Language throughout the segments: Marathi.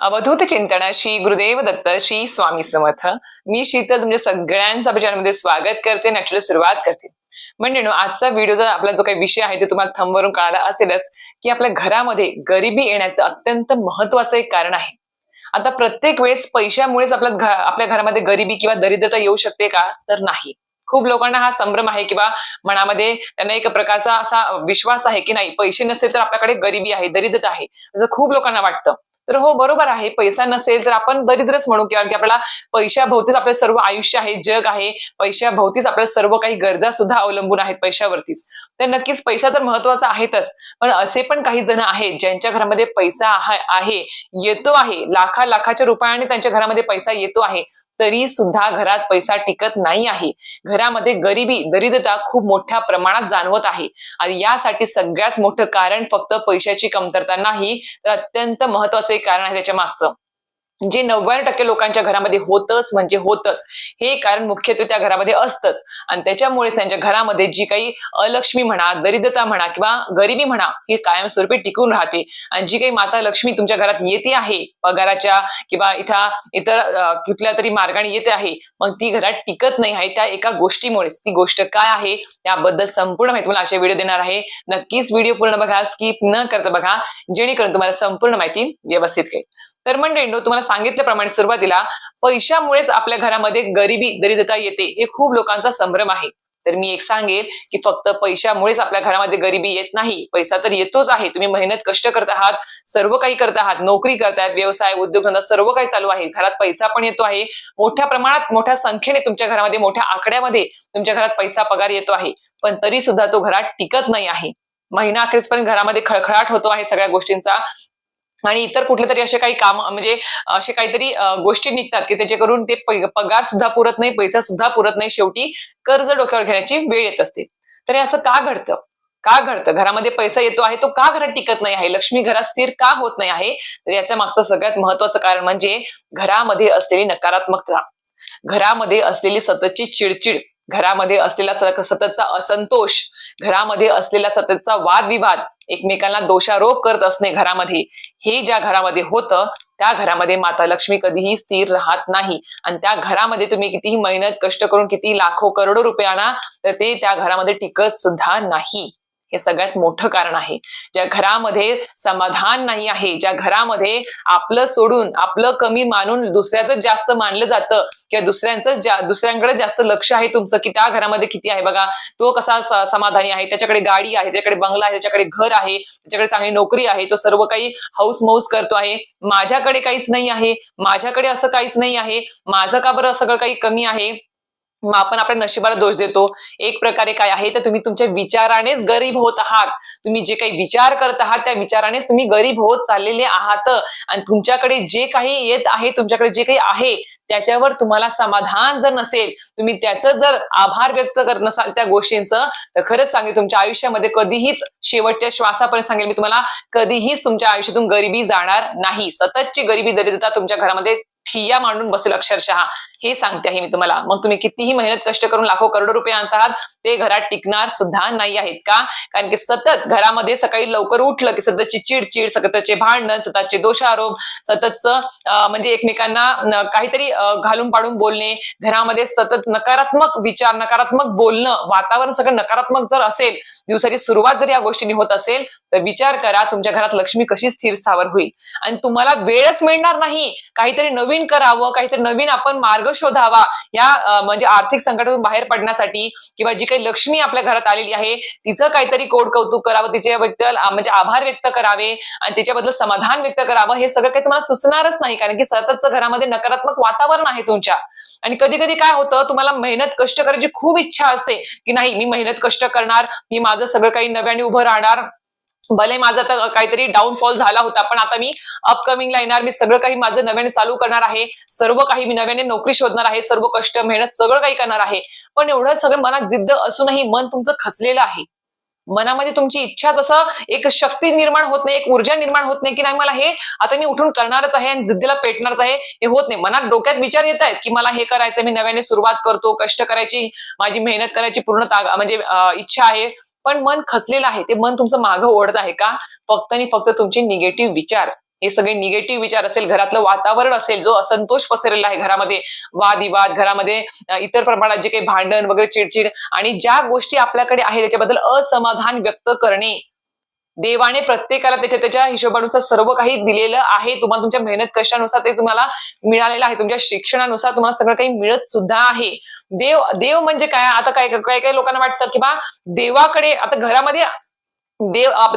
अवधूत चिंतन श्री गुरुदेव दत्त श्री स्वामी समर्थ. मी शीतल तुमच्या सगळ्यांचं आपल्या चॅनलमध्ये स्वागत करते. नॅचरल सुरुवात करते. म्हणजे आजचा व्हिडिओचा आपला जो काही विषय आहे तो तुम्हाला थंबवरून कळाला असेलच की आपल्या घरामध्ये गरिबी येण्याचं अत्यंत महत्वाचं एक कारण आहे. आता प्रत्येक वेळेस पैशामुळेच आपल्या घरामध्ये गरिबी किंवा दरिद्रता येऊ शकते का? तर नाही. खूप लोकांना हा संभ्रम आहे किंवा मनामध्ये त्यांना एक प्रकारचा असा विश्वास आहे की नाही, पैसे नसेल तर आपल्याकडे गरिबी आहे, दरिद्रता आहे, असं खूप लोकांना वाटतं. तर हो, बरोबर आहे, पैसा नसेल तर आपण दरिद्रच म्हणू किंवा की आपल्याला पैशाभोवतीच आपलं सर्व आयुष्य आहे, जग आहे, पैशाभोवतीच आपल्या सर्व काही गरजा सुद्धा अवलंबून आहेत पैशावरतीच. तर नक्कीच पैसा तर महत्वाचा आहेतच, पण असे पण काही जण आहेत ज्यांच्या घरामध्ये पैसा आहे, येतो आहे, लाखाच्या रुपयाने त्यांच्या घरामध्ये पैसा येतो आहे, तरी सुद्धा घरात पैसा टिकत नाही आहे. घरामध्ये गरिबी, दरिद्रता खूप मोठ्या प्रमाणात जाणवत आहे. आणि यासाठी सगळ्यात मोठं कारण फक्त पैशाची कमतरता नाही, तर अत्यंत महत्वाचं एक कारण आहे त्याच्या मागचं, जे 90% लोकांच्या घरामध्ये होतच म्हणजे होतच. हे कारण मुख्यत्वे त्या घरामध्ये असतंच आणि त्याच्यामुळे त्यांच्या घरामध्ये जी काही अलक्ष्मी म्हणा, दरिद्रता म्हणा किंवा गरिबी म्हणा, ही कायमस्वरूपी टिकून राहते. आणि जी काही माता लक्ष्मी तुमच्या घरात येते आहे पगाराच्या किंवा इतर कुठल्या तरी मार्गाने येते आहे, मग ती घरात टिकत नाही आहे त्या एका गोष्टीमुळेच. ती गोष्ट काय आहे त्याबद्दल संपूर्ण माहिती तुम्हाला अशा व्हिडिओ देणार आहे. नक्कीच व्हिडिओ पूर्ण बघा, स्किप न करता बघा, जेणेकरून तुम्हाला संपूर्ण माहिती व्यवस्थित कळेल. तर मंडळींनो, तुम्हाला सांगितल्याप्रमाणे सुरुवातीला पैशामुळेच आपल्या घरामध्ये गरिबी, दरिद्रता येते, हे खूप लोकांचा संभ्रम आहे. तर मी एक सांगेल की फक्त पैशामुळेच आपल्या घरामध्ये गरिबी येत नाही. पैसा तर येतोच आहे, तुम्ही मेहनत कष्ट करत आहात, सर्व काही करत आहात, नोकरी करतायत, व्यवसाय उद्योगधंदा सर्व काही चालू आहे, घरात पैसा पण येतो आहे, मोठ्या प्रमाणात मोठ्या संख्येने तुमच्या घरामध्ये मोठ्या आकड्यामध्ये तुमच्या घरात पैसा पगार येतो आहे, पण तरी सुद्धा तो घरात टिकत नाही आहे. महिना अखेरपर्यंत घरामध्ये खळखळाट होतो आहे सगळ्या गोष्टींचा आणि इतर कुठले तरी असे काही काम म्हणजे असे काहीतरी गोष्टी निघतात की त्याच्याकडून ते पगार सुद्धा पुरत नाही, पैसा सुद्धा पुरत नाही, शेवटी कर्ज डोक्यावर घेण्याची वेळ येत असते. तर हे असं का घडतं? का घडतं? घरामध्ये पैसा येतो आहे, तो का घरात टिकत नाही आहे, लक्ष्मी घरात स्थिर का होत नाही आहे? तर याच्या मागचं सगळ्यात महत्वाचं कारण म्हणजे घरामध्ये असलेली नकारात्मकता, घरामध्ये असलेली सततची चिडचिड, घरामध्ये असलेला सततचा असंतोष, घरामध्ये असलेला सततचा वादविवाद, एकमेकांना दोषारोप करत असणे घरामध्ये, हे ज्या घरामध्ये होतं त्या घरामध्ये माता लक्ष्मी कधीही स्थिर राहत नाही. आणि त्या घरामध्ये तुम्ही कितीही मेहनत कष्ट करून किती लाखो करोडो रुपये आणा, तर ते त्या घरामध्ये टिकत सुद्धा नाही. हे सगळ्यात मोठं कारण आहे. ज्या घरामध्ये समाधान नाही आहे, ज्या घरामध्ये आपलं सोडून आपलं कमी मानून दुसऱ्याचं जास्त मानलं जातं किंवा दुसऱ्यांकडे जास्त लक्ष आहे तुमचं की त्या घरामध्ये किती आहे बघा, तो कसा समाधानी आहे, त्याच्याकडे गाडी आहे, त्याच्याकडे बंगला आहे, त्याच्याकडे घर आहे, त्याच्याकडे चांगली नोकरी आहे, तो सर्व काही हौस मौस करतो आहे, माझ्याकडे काहीच नाही आहे, माझ्याकडे असं काहीच नाही आहे, माझं का बरं सगळं काही कमी आहे. मग आपण आपल्या नशिबाला दोष देतो. एक प्रकारे काय आहे तर तुम्ही तुमच्या विचारानेच गरीब होत आहात. तुम्ही जे काही विचार करत आहात त्या विचारानेच तुम्ही गरीब होत चाललेले आहात. आणि तुमच्याकडे जे काही येत आहे, तुमच्याकडे जे काही आहे त्याच्यावर तुम्हाला समाधान जर नसेल, तुम्ही त्याचं जर आभार व्यक्त करत नसाल त्या गोष्टींचं, तर खरंच सांगेल तुमच्या आयुष्यामध्ये कधीहीच, शेवटच्या श्वासापर्यंत सांगेल मी तुम्हाला, कधीहीच तुमच्या आयुष्यातून गरिबी जाणार नाही. सततची गरिबी, दरिद्रता तुमच्या घरामध्ये ठिय्या मांडून बसेल अक्षरशः, हे सांगते आहे मी तुम्हाला. मग तुम्ही कितीही मेहनत कष्ट करून लाखो करोडो रुपये आणतात, ते घरात टिकणार सुद्धा नाही आहेत. का? कारण की सतत घरामध्ये सकाळी लवकर उठलं की सततची चिडचिड, सततचे भांडण, सततचे दोषारोप, सततचं म्हणजे एकमेकांना काहीतरी घालून पाडून बोलणे, घरामध्ये सतत नकारात्मक विचार, नकारात्मक बोलणं, वातावरण सगळं नकारात्मक जर असेल, दिवसाची सुरुवात जर या गोष्टींनी होत असेल, तर विचार करा तुमच्या घरात लक्ष्मी कशी स्थिर स्थावर होईल. आणि तुम्हाला वेळच मिळणार नाही काहीतरी नवीन करावं, काहीतरी नवीन आपण मार्ग शोधावा या म्हणजे आर्थिक संकटातून बाहेर पडण्यासाठी, किंवा जी काही लक्ष्मी आपल्या घरात आलेली आहे तिचं काहीतरी कोड कौतुक करावं, तिच्याबद्दल म्हणजे आभार व्यक्त करावे आणि तिच्याबद्दल समाधान व्यक्त करावं, हे सगळं काही तुम्हाला सुचणारच नाही. कारण की सततचं घरामध्ये नकारात्मक वातावरण आहे तुमच्या. आणि कधी कधी काय होतं, तुम्हाला मेहनत कष्ट करायची खूप इच्छा असते की नाही, मी मेहनत कष्ट करणार, मी माझं सगळं काही नव्याने उभं राहणार, भले माझा आता काहीतरी डाऊनफॉल झाला होता पण आता मी अपकमिंगला येणार, मी सगळं काही माझं नव्याने चालू करणार आहे, सर्व काही मी नव्याने नोकरी शोधणार आहे, सर्व कष्ट मेहनत सगळं काही करणार आहे. पण एवढं सगळं मनात जिद्द असूनही मन तुमचं खचलेलं आहे. मनामध्ये तुमची इच्छाच असं एक शक्ती निर्माण होत नाही, एक ऊर्जा निर्माण होत नाही की नाही मला हे आता मी उठून करणारच आहे आणि जिद्दीला पेटणारच आहे, हे होत नाही. मनात डोक्यात विचार येत आहेत की मला हे करायचं, मी नव्याने सुरुवात करतो, कष्ट करायची, माझी मेहनत करायची पूर्ण म्हणजे इच्छा आहे, पण मन खचलेलं आहे. ते मन तुमचं मागं ओढत आहे का? फक्त आणि फक्त तुमचे निगेटिव्ह विचार, हे सगळे निगेटिव्ह विचार असेल, घरातलं वातावरण असेल, जो असंतोष पसरलेला आहे घरामध्ये, वादविवाद, घरामध्ये इतर प्रमाणात जे काही भांडण वगैरे, चिडचिड आणि ज्या गोष्टी आपल्याकडे आहे त्याच्याबद्दल असमाधान व्यक्त करणे. देवाने प्रत्येकाला त्याच्या त्याच्या हिशोबानुसार सर्व काही दिलेलं आहे. तुम्हाला तुमच्या मेहनत कष्टानुसार ते तुम्हाला मिळालेलं आहे. तुमच्या शिक्षणानुसार तुम्हाला सगळं काही मिळत सुद्धा आहे. देव देव म्हणजे काय? आता काय काय काही लोकांना वाटतं की बा देवाकडे, आता घरामध्ये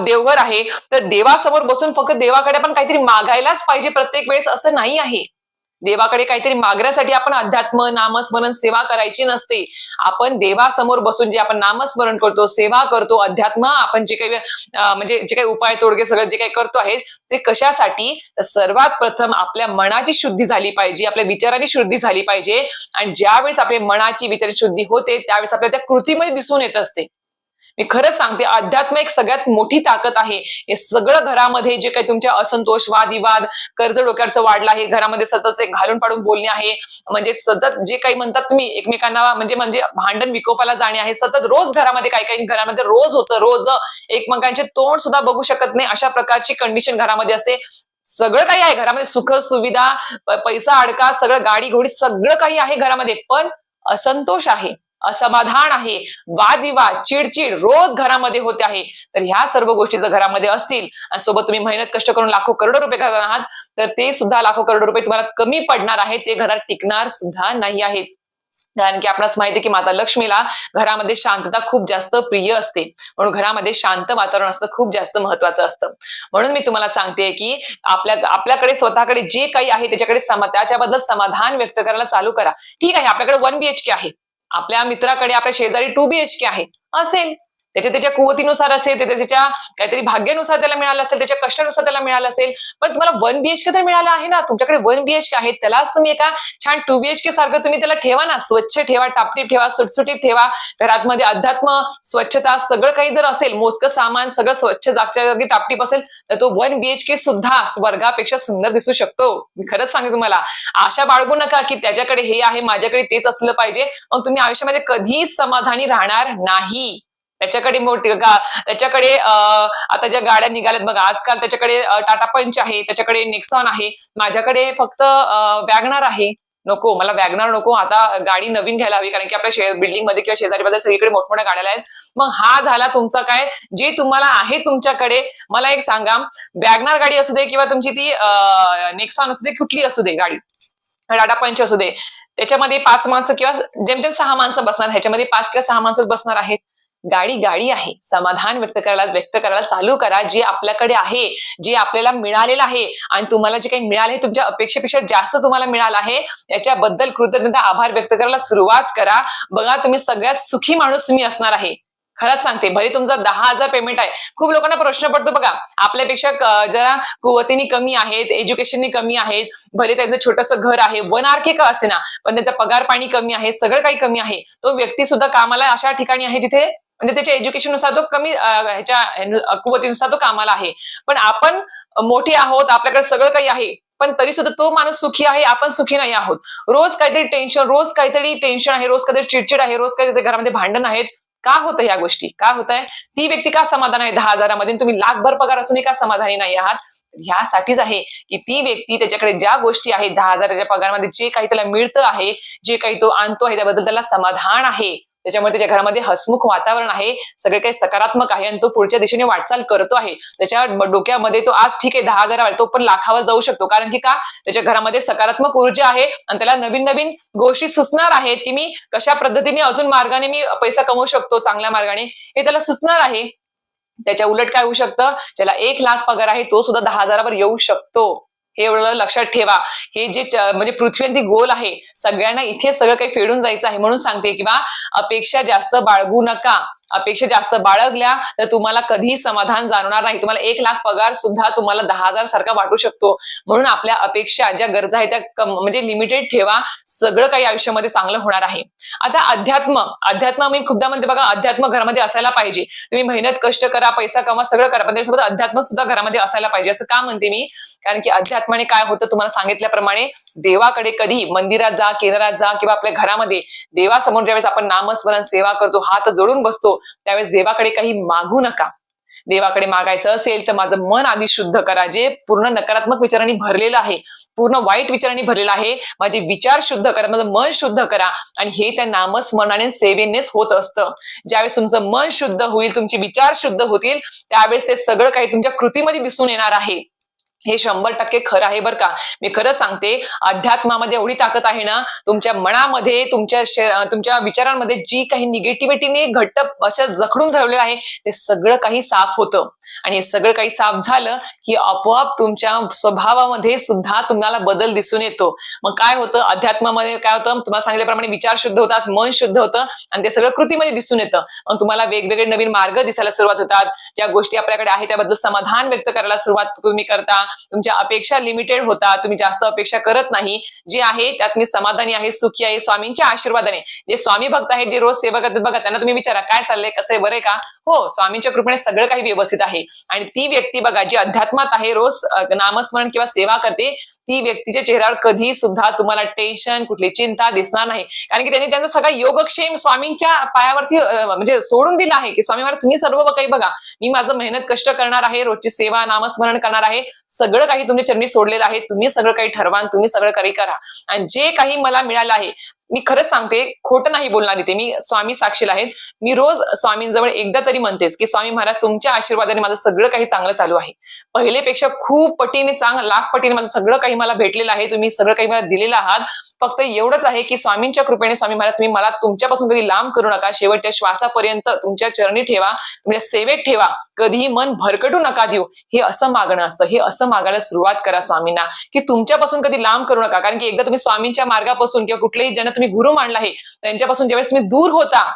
देवघर आहे तर देवासमोर बसून फक्त देवाकडे आपण काहीतरी मागायलाच पाहिजे प्रत्येक वेळेस, असं नाही आहे. देवाकडे काहीतरी मागण्यासाठी आपण अध्यात्म, नामस्मरण, सेवा करायची नसते. आपण देवासमोर बसून जे आपण नामस्मरण करतो, सेवा करतो, अध्यात्म आपण जे काही म्हणजे जे काही उपाय तोडगे सगळं जे काही करतो आहे ते कशासाठी? तर सर्वात प्रथम आपल्या मनाची शुद्धी झाली पाहिजे, आपल्या विचाराची शुद्धी झाली पाहिजे. आणि ज्यावेळेस आपल्या मनाची विचाराची शुद्धी होते त्यावेळेस आपल्या त्या कृतीमध्ये दिसून येत असते. मी खरंच सांगते, अध्यात्म एक सगळ्यात मोठी ताकद आहे. हे सगळं घरामध्ये जे काही तुमच्या असंतोष, वादविवाद, कर्ज डोक्यावरचं वाढलं आहे, घरामध्ये सतत एक घालून पाडून बोलणे आहे, म्हणजे सतत जे काही म्हणतात तुम्ही एकमेकांना म्हणजे म्हणजे भांडण विकोपाला जाणे आहे, सतत रोज घरामध्ये काही काही घरामध्ये रोज होतं, रोज एकमेकांचे तोंड सुद्धा बघू शकत नाही अशा प्रकारची कंडिशन घरामध्ये असते. सगळं काही आहे घरामध्ये, सुख सुविधा, पैसा अडका, सगळं गाडी घोडी सगळं काही आहे घरामध्ये, पण असंतोष आहे, असमाधान आहे, वादविवाद, चिडचिड रोज घरामध्ये होते आहे. तर ह्या सर्व गोष्टी जर घरामध्ये असतील आणि सोबत तुम्ही मेहनत कष्ट करून लाखो करोडो रुपये करत आहात तर ते सुद्धा लाखो करोडो रुपये तुम्हाला कमी पडणार आहेत, ते घरात टिकणार सुद्धा नाही आहेत. कारण की आपणास माहिती आहे की माता लक्ष्मीला घरामध्ये शांतता खूप जास्त प्रिय असते, म्हणून घरामध्ये शांत वातावरण असणं खूप जास्त महत्वाचं असतं. म्हणून मी तुम्हाला सांगते की आपल्याकडे स्वतःकडे जे काही आहे त्याच्याकडे त्याच्याबद्दल समाधान व्यक्त करायला चालू करा. ठीक आहे, आपल्याकडे 1 BHK आहे, आपल्या मित्राकडे आपल्या शेजारी 2 BHK आहे, असेल त्याच्या त्याच्या कुवतीनुसार असेल, त्याच्या काहीतरी भाग्यानुसार त्याला मिळालं असेल, त्याच्या कष्टानुसार त्याला मिळालं असेल, पण तुम्हाला 1 BHK तर मिळालं आहे ना, तुमच्याकडे 1 BHK आहे, त्यालाच तुम्ही एका छान 2 BHK सारखं तुम्ही त्याला ठेवा ना, स्वच्छ ठेवा, टापटीप ठेवा, सुटसुटीत ठेवा. घरामध्ये अध्यात्म, स्वच्छता सगळं काही जर असेल, मोजकं सामान सगळं स्वच्छ जागच्या जागी टापटीप असेल तर तो 1 BHK सुद्धा स्वर्गापेक्षा सुंदर दिसू शकतो. मी खरंच सांगते तुम्हाला, आशा बाळगू नका की त्याच्याकडे हे आहे माझ्याकडे तेच असलं पाहिजे, मग तुम्ही आयुष्यामध्ये कधीच समाधानी राहणार नाही. त्याच्याकडे त्याच्याकडे आता ज्या गाड्या निघाल्यात बघा आजकाल, त्याच्याकडे टाटा पंच आहे, त्याच्याकडे नेक्सॉन आहे, माझ्याकडे फक्त वॅगनार आहे. नको, मला वॅगनार नको, आता गाडी नवीन घ्यायला हवी, कारण की आपल्या बिल्डिंग मध्ये किंवा शेजारी मध्ये सगळीकडे मोठमोठ्या गाड्या आहेत. मग हा झाला तुमचा काय, जे तुम्हाला आहे तुमच्याकडे. मला एक सांगा, वॅगनार गाडी असू दे किंवा तुमची ती नेक्सॉन असू दे, कुठली असू दे गाडी, टाटा पंच असू दे, त्याच्यामध्ये 5 माणसं किंवा जेमतेम 6 माणसं बसणार, ह्याच्यामध्ये 5 किंवा 6 माणसंच बसणार आहेत. गाडी गाडी आहे, समाधान व्यक्त करायला चालू करा. जे आपल्याकडे आहे, जे आपल्याला मिळालेलं आहे आणि तुम्हाला जे काही मिळाले तुमच्या अपेक्षेपेक्षा जास्त तुम्हाला मिळालं आहे, याच्याबद्दल कृतज्ञता, आभार व्यक्त करायला सुरुवात करा. बघा, तुम्ही सगळ्यात सुखी माणूस तुम्ही असणार आहे. खरंच सांगते, भले तुमचा 10,000 पेमेंट आहे. खूप लोकांना प्रश्न पडतो बघा, आपल्यापेक्षा जरा कुवतीने कमी आहेत, एज्युकेशननी कमी आहेत, भले त्यांचं छोटंसं घर आहे, 1 RK का असे ना, पण त्यांचा पगार पाणी कमी आहे, सगळं काही कमी आहे. तो व्यक्ती सुद्धा कामाला अशा ठिकाणी आहे जिथे म्हणजे त्याच्या एज्युकेशननुसार तो कमी ह्याच्या कुवतीनुसार तो कामाला आहे. पण आपण मोठे आहोत, आपल्याकडे सगळं काही आहे, पण तरी सुद्धा तो माणूस सुखी आहे, आपण सुखी नाही आहोत. रोज काहीतरी टेन्शन आहे, रोज काहीतरी चिडचिड आहे, रोज काहीतरी घरामध्ये भांडण आहेत. का होतं ह्या गोष्टी? का होत आहे? ती व्यक्ती का समाधान आहे 10,000मध्ये, तुम्ही लाखभर पगार असूनही का समाधानी नाही आहात? ह्यासाठीच आहे की ती व्यक्ती त्याच्याकडे ज्या गोष्टी आहेत, 10,000च्या पगारामध्ये जे काही त्याला मिळतं आहे, जे काही तो आणतो आहे, त्याबद्दल त्याला समाधान आहे. त्याच्यामुळे त्याच्या घरामध्ये हसमुख वातावरण आहे, सगळे काही सकारात्मक आहे आणि तो पुढच्या दिशेने वाटचाल करतो आहे. त्याच्या डोक्यामध्ये तो आज ठीक आहे 10,000 तो पण लाखावर जाऊ शकतो, कारण की का, त्याच्या घरामध्ये सकारात्मक ऊर्जा आहे आणि त्याला नवीन नवीन गोष्टी सुचणार आहेत की मी कशा पद्धतीने अजून मार्गाने मी पैसा कमवू शकतो, चांगल्या मार्गाने, हे त्याला सुचणार आहे. त्याच्या उलट काय होऊ शकतं, ज्याला 1 लाख पगार आहे तो सुद्धा 10,000वर येऊ शकतो. हे एवढं लक्षात ठेवा. हे जे म्हणजे पृथ्वीवरती गोल आहे, सगळ्यांना इथे सगळं काही फेडून जायचं आहे. म्हणून सांगते किंवा अपेक्षा जास्त बाळगू नका. अपेक्षा जास्त बाळगल्या तर तुम्हाला कधीही समाधान जाणवणार नाही. तुम्हाला 1 लाख पगार सुद्धा तुम्हाला 10,000 सारखा वाटू शकतो. म्हणून आपल्या अपेक्षा ज्या गरजा आहेत त्या म्हणजे लिमिटेड ठेवा. सगळं काही आयुष्यामध्ये चांगलं होणार आहे. आता अध्यात्म मी खूपदा म्हणते बघा, अध्यात्म घरामध्ये असायला पाहिजे. तुम्ही मेहनत कष्ट करा, पैसा कमा, सगळं करा, पण त्याच्यासोबत अध्यात्म सुद्धा घरामध्ये असायला पाहिजे. असं का म्हणते मी? कारण की अध्यात्माने काय होतं, तुम्हाला सांगितल्याप्रमाणे देवाकडे कधी मंदिरात जा, केंद्रात जा किंवा आपल्या घरामध्ये देवासमोर ज्यावेळेस आपण नामस्मरण सेवा करतो, हात जोडून बसतो, त्यावेळेस देवाकडे काही मागू नका. देवाकडे मागायचं असेल तर माझं मन आधी शुद्ध करा, जे पूर्ण नकारात्मक विचारांनी भरलेलं आहे, पूर्ण वाईट विचारांनी भरलेलं आहे, माझे विचार शुद्ध करा, माझं मन शुद्ध करा. आणि हे त्या नामस्मरणाने सेवेनेच होत असतं. ज्यावेळेस तुमचं मन शुद्ध होईल, तुमचे विचार शुद्ध होतील, त्यावेळेस ते सगळं काही तुमच्या कृतीमध्ये दिसून येणार आहे. हे 100% खरं आहे बरं का. मी खरं सांगते, अध्यात्मामध्ये एवढी ताकद आहे ना, तुमच्या मनामध्ये, तुमच्या विचारांमध्ये जी काही निगेटिव्हिटीने घट्ट असं जखडून ठेवलेलं आहे, ते सगळं काही साफ होतं. आणि हे सगळं काही साफ झालं की आपोआप तुमच्या स्वभावामध्ये सुद्धा तुम्हाला बदल दिसून येतो. मग काय होतं, अध्यात्मामध्ये काय होतं, तुम्हाला सांगितल्याप्रमाणे विचार शुद्ध होतात, मन शुद्ध होतं आणि ते सगळं कृतीमध्ये दिसून येतं. मग तुम्हाला वेगवेगळे नवीन मार्ग दिसायला सुरुवात होतात. ज्या गोष्टी आपल्याकडे आहेत त्याबद्दल समाधान व्यक्त करायला सुरुवात तुम्ही करता. तुमच्या अपेक्षा लिमिटेड होतात, तुम्ही जास्त अपेक्षा करत नाही. जे आहे त्यात मी समाधानी आहे, सुखी आहे, स्वामींच्या आशीर्वादाने. जे स्वामी भक्त आहेत, जे रोज सेवा करतात बघा, त्यांना तुम्ही विचारा काय चाललंय, कसं आहे, बरं आहे का? हो, स्वामींच्या कृपेने सगळं काही व्यवस्थित आहे. आणि ती व्यक्ती बघा जी अध्यात्मात आहे, रोज नामस्मरण किंवा सेवा करते, ती व्यक्तीच्या चेहऱ्यावर कधी सुद्धा तुम्हाला टेन्शन, कुठली चिंता दिसणार नाही. कारण की त्यांनी त्यांचा सगळा योगक्षेम स्वामींच्या पायावरती म्हणजे सोडून दिला आहे की स्वामी महाराज तुम्ही सर्व काही बघा, मी माझं मेहनत कष्ट करणार आहे, रोजची सेवा नामस्मरण करणार आहे, सगळं काही तुमच्या चरणी सोडलेलं आहे, तुम्ही सगळं काही ठरवा, तुम्ही सगळं काही करा. आणि जे काही मला मिळालं आहे, मी खरंच सांगते, खोटं नाही बोलणार इथे, मी स्वामी साक्षीला आहेत. मी रोज स्वामींजवळ एकदा तरी म्हणतेच की स्वामी महाराज तुमच्या आशीर्वादाने माझं सगळं काही चांगलं चालू आहे. पहिलेपेक्षा खूप पटीने लाख पटीने माझं सगळं काही मला भेटलेलं आहे, तुम्ही सगळं काही मला दिलेलं आहात. फक्त एवढंच आहे की स्वामींच्या कृपेने स्वामी महाराज तुम्ही मला तुमच्यापासून कधी लांब करू नका, शेवटच्या श्वासापर्यंत तुमच्या चरणी ठेवा, तुमच्या सेवेत ठेवा, कधीही मन भरकटू नका देऊ. हे असं मागणं असतं. हे असं मागायला सुरुवात करा स्वामींना की तुमच्यापासून कधी लांब करू नका. कारण की एकदा तुम्ही स्वामींच्या मार्गापासून किंवा कुठल्याही ज्यांना तुम्ही गुरु मानला आहे त्यांच्यापासून ज्यावेळेस तुम्ही दूर होता,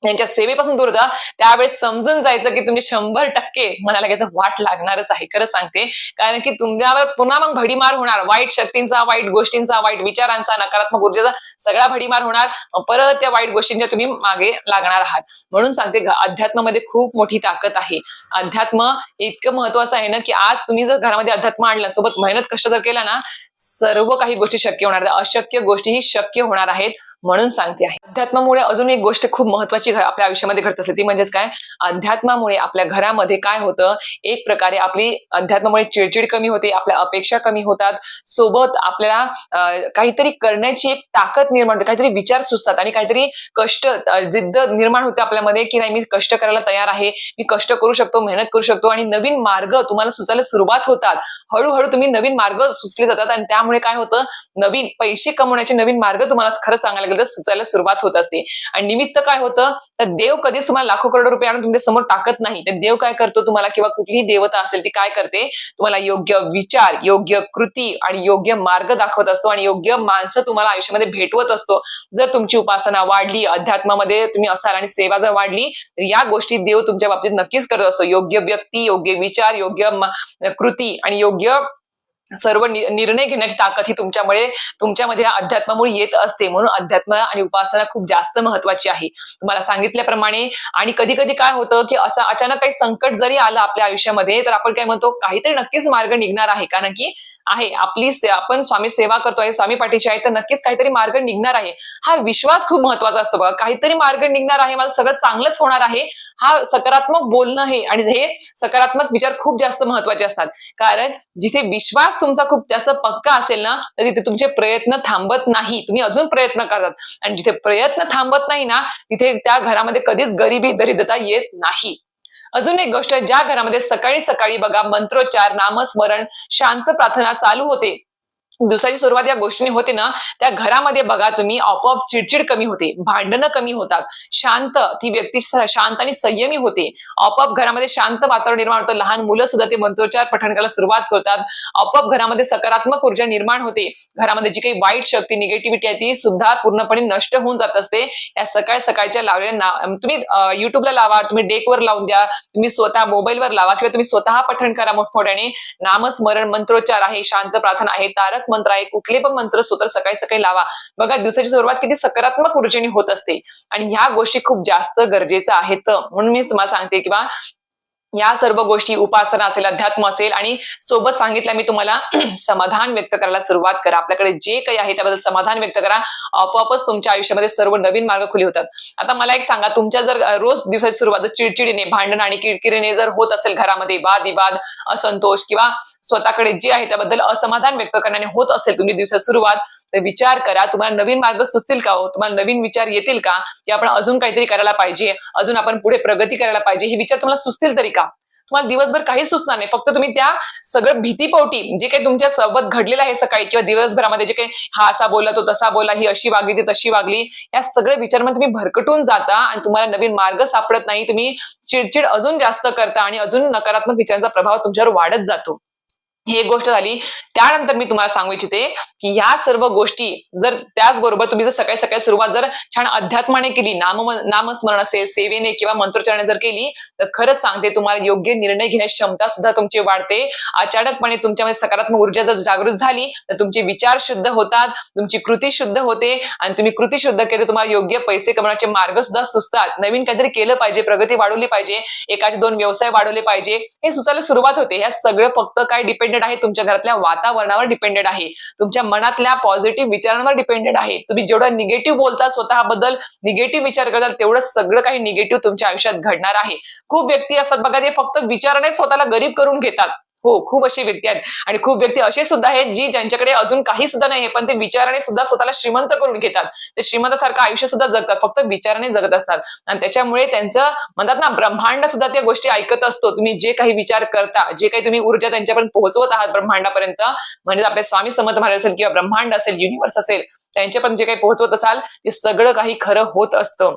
त्यांच्या सेवेपासून दूर होता, त्यावेळेस समजून जायचं की तुमचे 100% मनाला घेतं वाट लागणारच आहे. खरं सांगते, कारण की तुमच्यावर पुन्हा मग भडीमार होणार, वाईट शक्तींचा, वाईट गोष्टींचा, वाईट विचारांचा, नकारात्मक ऊर्जेचा सगळा भडीमार होणार. परत त्या वाईट गोष्टींच्या तुम्ही मागे लागणार आहात. म्हणून सांगते, अध्यात्मामध्ये खूप मोठी ताकद आहे. अध्यात्म इतकं महत्वाचं आहे ना की आज तुम्ही जर घरामध्ये अध्यात्म आणलं, सोबत मेहनत कष्ट जर केला ना, सर्व काही गोष्टी शक्य होणार आहेत, अशक्य गोष्टीही शक्य होणार आहेत. म्हणून सांगते आहे, अध्यात्मामुळे अजून एक गोष्ट खूप महत्वाची आपल्या आयुष्यामध्ये घडत असते, ती म्हणजेच काय, अध्यात्मामुळे आपल्या घरामध्ये काय होतं, एक प्रकारे आपली अध्यात्मामुळे चिडचिड कमी होते, आपल्या अपेक्षा कमी होतात, सोबत आपल्याला काहीतरी करण्याची एक ताकद निर्माण होते, काहीतरी विचार सुचतात आणि काहीतरी कष्ट, जिद्द निर्माण होते आपल्यामध्ये की नाही, मी कष्ट करायला तयार आहे, मी कष्ट करू शकतो, मेहनत करू शकतो. आणि नवीन मार्ग तुम्हाला सुचायला सुरुवात होतात. हळूहळू तुम्ही नवीन मार्ग सुचले जातात आणि त्यामुळे काय होतं, नवीन पैसे कमवण्याचे नवीन मार्ग तुम्हाला खरं सांगायला गेलं सुचायला सुरुवात होत असते. आणि निमित्त काय होतं, तर देव कधीच तुम्हाला लाखो करोड रुपये आणून तुमच्या समोर टाकत नाही. तर देव काय करतो तुम्हाला, किंवा कुठलीही देवता असेल ती काय करते, तुम्हाला योग्य विचार, योग्य कृती आणि योग्य मार्ग दाखवत असतो आणि योग्य माणसं तुम्हाला आयुष्यामध्ये भेटवत असतो. जर तुमची उपासना वाढली, अध्यात्मामध्ये तुम्ही असाल आणि सेवा जर वाढली, तर या गोष्टी देव तुमच्या बाबतीत नक्कीच करत असतो. योग्य व्यक्ती, योग्य विचार, योग्य कृती आणि योग्य सर्व निर्णय घेण्याची ताकद ही तुमच्यामध्ये अध्यात्मामुळे येत असते. म्हणून अध्यात्म आणि उपासना खूप जास्त महत्वाची आहे तुम्हाला सांगितल्याप्रमाणे. आणि कधी कधी काय होतं की असं अचानक काही संकट जरी आलं आपल्या आयुष्यामध्ये, तर आपण काय म्हणतो, काहीतरी नक्कीच मार्ग निघणार आहे, कारण की आहे आपण स्वामी सेवा करतोय, स्वामी पाठीशी आहे, तर नक्कीच काहीतरी मार्ग निघणार आहे. हा विश्वास खूप महत्वाचा असतो बघा. काहीतरी मार्ग निघणार आहे, माझं सगळं चांगलंच होणार आहे, हा सकारात्मक बोलणं आहे. आणि हे सकारात्मक विचार खूप जास्त महत्वाचे असतात, कारण जिथे विश्वास तुमचा खूप जास्त पक्का असेल ना, तर तिथे तुमचे प्रयत्न थांबत नाही, तुम्ही अजून प्रयत्न करतात. आणि जिथे प्रयत्न थांबत नाही ना, तिथे त्या घरामध्ये कधीच गरिबी दरिद्रता येत नाही. अजून एक गोष्ट, ज्या घरामध्ये सकाळी सकाळी बघा मंत्रोच्चार, नामस्मरण, शांत प्रार्थना चालू होते, दिवसाची सुरुवात या गोष्टीने होते ना, त्या घरामध्ये बघा तुम्ही आपोआप चिडचिड कमी होते, भांडणं कमी होतात, ती व्यक्ती शांत आणि संयमी होते, आपोआप घरामध्ये शांत वातावरण निर्माण होतं. लहान मुलं सुद्धा ते मंत्रोच्चार पठण करायला सुरुवात करतात. आपोआप घरामध्ये सकारात्मक ऊर्जा निर्माण होते. घरामध्ये जी काही वाईट शक्ती, निगेटिव्हिटी आहे, ती सुद्धा पूर्णपणे नष्ट होऊन जात असते. या सकाळच्या लावलेल्या तुम्ही युट्यूबला लावा, तुम्ही डेकवर लावून द्या, तुम्ही स्वतः मोबाईलवर लावा, किंवा तुम्ही स्वतः पठण करा मोठमोठ्याने. नामस्मरण, मंत्रोच्चार आहे, शांत प्रार्थना आहे, तारक मंत्र आहे, कुठले पण मंत्र स्तोत्र सकाळी सकाळी लावा. बघा दिवसाची सुरुवात किती सकारात्मक ऊर्जेने होत असते. आणि ह्या गोष्टी खूप जास्त गरजेच्या आहेत. म्हणून मी तुम्हाला सांगते किंवा या सर्व गोष्टी उपासना असेल, अध्यात्म असेल आणि सोबत सांगितलं मी तुम्हाला समाधान व्यक्त करायला सुरुवात करा. आपल्याकडे जे काही आहे त्याबद्दल समाधान व्यक्त करा. आपोआपच तुमच्या आयुष्यामध्ये सर्व नवीन मार्ग खुले होतात. आता मला एक सांगा, तुमच्या जर रोज दिवसाची सुरुवात चिडचिडीने, भांडण आणि किरकिरीने जर होत असेल, घरामध्ये वादविवाद, असंतोष किंवा स्वतःकडे जे आहे त्याबद्दल असमाधान व्यक्त करण्याने होत असेल तुमची दिवसाची सुरुवात, तर विचार करा, तुम्हाला नवीन मार्ग सुचतील का हो? तुम्हाला नवीन विचार येतील का की आपण अजून काहीतरी करायला पाहिजे, अजून आपण पुढे प्रगती करायला पाहिजे, हे विचार तुम्हाला सुचतील तरी का? तुम्हाला दिवसभर काहीच सुचणार नाही. फक्त तुम्ही त्या सगळं भीतीपोटी जे काही तुमच्या सोबत घडलेलं आहे सकाळी किंवा दिवसभरामध्ये, जे काही हा असा बोलला, तो तसा बोलला, ही अशी वागली, ती तशी वागली, या सगळ्या विचारांमध्ये तुम्ही भरकटून जाता आणि तुम्हाला नवीन मार्ग सापडत नाही. तुम्ही चिडचिड अजून जास्त करता आणि अजून नकारात्मक विचारांचा प्रभाव तुमच्यावर वाढत जातो. ही एक गोष्ट झाली. त्यानंतर मी तुम्हाला सांगू इच्छिते की या सर्व गोष्टी जर त्याचबरोबर तुम्ही जर सकाळी सकाळी सुरुवात जर छान अध्यात्माने केली, नामस्मरण असेल, सेवेने किंवा मंत्रोच्चारणे जर केली, तर खरंच सांगते तुम्हाला योग्य निर्णय घेण्याची क्षमता सुद्धा तुमची वाढते. अचानकपणे तुमच्यामध्ये सकारात्मक ऊर्जा जर जागृत झाली तर तुमचे विचार शुद्ध होतात, तुमची कृती शुद्ध होते आणि तुम्ही कृती शुद्ध केली तर तुम्हाला योग्य पैसे कमवण्याचे मार्ग सुद्धा सुचतात. नवीन काहीतरी केलं पाहिजे, प्रगती वाढवली पाहिजे, एकाचे 2 व्यवसाय वाढवले पाहिजे, हे सुचायला सुरुवात होते. ह्या सगळं फक्त काय डिपेंडेंट आहे, तुमच्या घरातल्या वातावरणावर डिपेंडेंट आहे, तुमच्या मनातल्या पॉझिटिव्ह विचारांवर डिपेंडेंट आहे. तुम्ही जेवढं निगेटिव्ह बोलता, स्वतःबद्दल निगेटिव्ह विचार करता, तेवढं सगळं काही निगेटिव्ह तुमच्या आयुष्यात घडणार आहे. खूप व्यक्ती असतात बघा, ते फक्त विचाराने स्वतःला गरीब करून घेतात. हो, खूप अशी व्यक्ती आहेत आणि खूप व्यक्ती असे सुद्धा आहेत जी ज्यांच्याकडे अजून काही सुद्धा नाही, पण ते विचाराने सुद्धा स्वतःला श्रीमंत करून घेतात. ते श्रीमंतासारखं आयुष्य सुद्धा जगतात, फक्त विचाराने जगत असतात आणि त्याच्यामुळे त्यांचं म्हणतात ना, ब्रह्मांड सुद्धा त्या गोष्टी ऐकत असतो. तुम्ही जे काही विचार करता, जे काही तुम्ही ऊर्जा त्यांच्यापर्यंत पोहोचवत आहात ब्रह्मांडापर्यंत, म्हणजे आपले स्वामी समर्थ महाराज असेल किंवा ब्रह्मांड असेल, युनिव्हर्स असेल, त्यांच्यापर्यंत जे काही पोहोचवत असाल ते सगळं काही खरं होत असतं.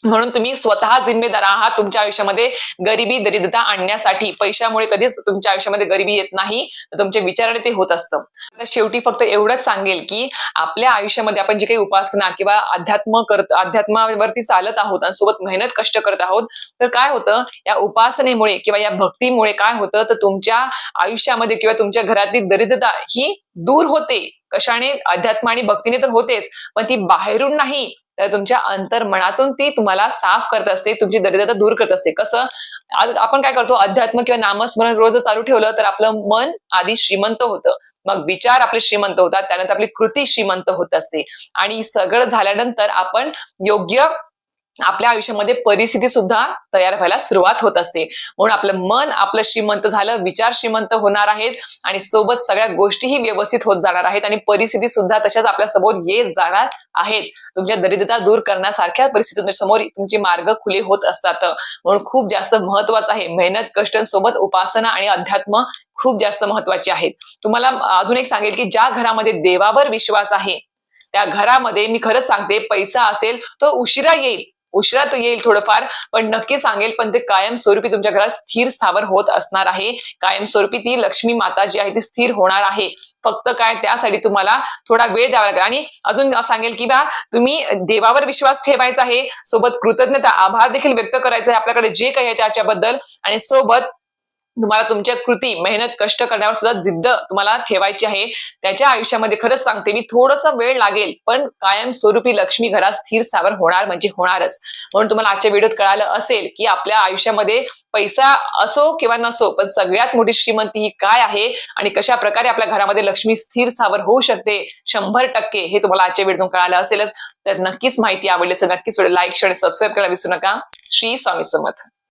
म्हणून तुम्ही स्वतः जिम्मेदार आहात तुमच्या आयुष्यामध्ये गरिबी, दरिद्रता आणण्यासाठी. पैशामुळे कधीच तुमच्या आयुष्यामध्ये गरिबी येत नाही, तर तुमच्या विचाराने ते होत असतं. तर शेवटी फक्त एवढंच सांगेल की आपल्या आयुष्यामध्ये आपण जे काही उपासना किंवा अध्यात्मावरती चालत आहोत आणि सोबत मेहनत कष्ट करत आहोत, तर काय होतं, या उपासनेमुळे किंवा या भक्तीमुळे काय होतं, तर तुमच्या आयुष्यामध्ये किंवा तुमच्या घरातली दरिद्रता ही दूर होते. कशाने? अध्यात्म आणि भक्तीने तर होतेच, पण ती बाहेरून नाही, तर तुमच्या अंतर्मनातून ती तुम्हाला साफ करत असते, तुमची दरिद्रता दूर करत असते. कसं? आज आपण काय करतो, अध्यात्म किंवा नामस्मरण रोज चालू ठेवलं तर आपलं मन आधी श्रीमंत होतं, मग विचार आपले श्रीमंत होतात, त्यानंतर आपली कृती श्रीमंत होत असते आणि सगळं झाल्यानंतर आपण योग्य आपल्या आयुष्यामध्ये परिस्थिती सुद्धा तयार व्हायला सुरुवात होत असते. म्हणून आपलं मन आपलं श्रीमंत झालं, विचार श्रीमंत होणार आहेत आणि सोबत सगळ्या गोष्टीही व्यवस्थित होत जाणार आहेत आणि परिस्थिती सुद्धा तशाच आपल्या समोर येत जाणार आहेत. तुमच्या दरिद्रता दूर करण्यासारख्या परिस्थिती तुमच्या समोर तुमचे मार्ग खुले होत असतात. म्हणून खूप जास्त महत्वाचं आहे, मेहनत कष्ट सोबत उपासना आणि अध्यात्म खूप जास्त महत्वाचे आहेत. तुम्हाला अजून एक सांगेल की ज्या घरामध्ये देवावर विश्वास आहे त्या घरामध्ये मी खरंच सांगते, पैसा असेल तो उशिरा येईल, उशिरा तो येईल थोडंफार, पण नक्की सांगेल, पण ते कायमस्वरूपी तुमच्या घरात स्थिर स्थावर होत असणार आहे. कायमस्वरूपी ती लक्ष्मी माता जी आहे ती स्थिर होणार आहे. फक्त काय, त्यासाठी तुम्हाला थोडा वेळ द्यावा लागेल. आणि अजून सांगेल की बा, तुम्ही देवावर विश्वास ठेवायचा आहे, सोबत कृतज्ञता, आभार देखील व्यक्त करायचा आहे आपल्याकडे जे काही आहे त्याच्याबद्दल, आणि सोबत तुम्हाला तुमच्या कृती, मेहनत कष्ट करण्यावर सुद्धा जिद्द तुम्हाला ठेवायची आहे. त्याच्या आयुष्यामध्ये खरंच सांगते मी, थोडासा वेळ लागेल, पण कायमस्वरूपी लक्ष्मी घरात स्थिर स्थावर होणार म्हणजे होणारच. म्हणून तुम्हाला आजच्या व्हिडिओत कळालं असेल की आपल्या आयुष्यामध्ये पैसा असो किंवा नसो, पण सगळ्यात मोठी श्रीमंती ही काय आहे आणि कशा प्रकारे आपल्या घरामध्ये लक्ष्मी स्थिर स्थावर होऊ शकते 100%, हे तुम्हाला आजच्या व्हिडिओतून कळालं असेलच. तर नक्कीच माहिती आवडली असेल, नक्कीच लाईक, शेअर, सबस्क्राईब करायला विसरू नका. श्री स्वामी समर्थ.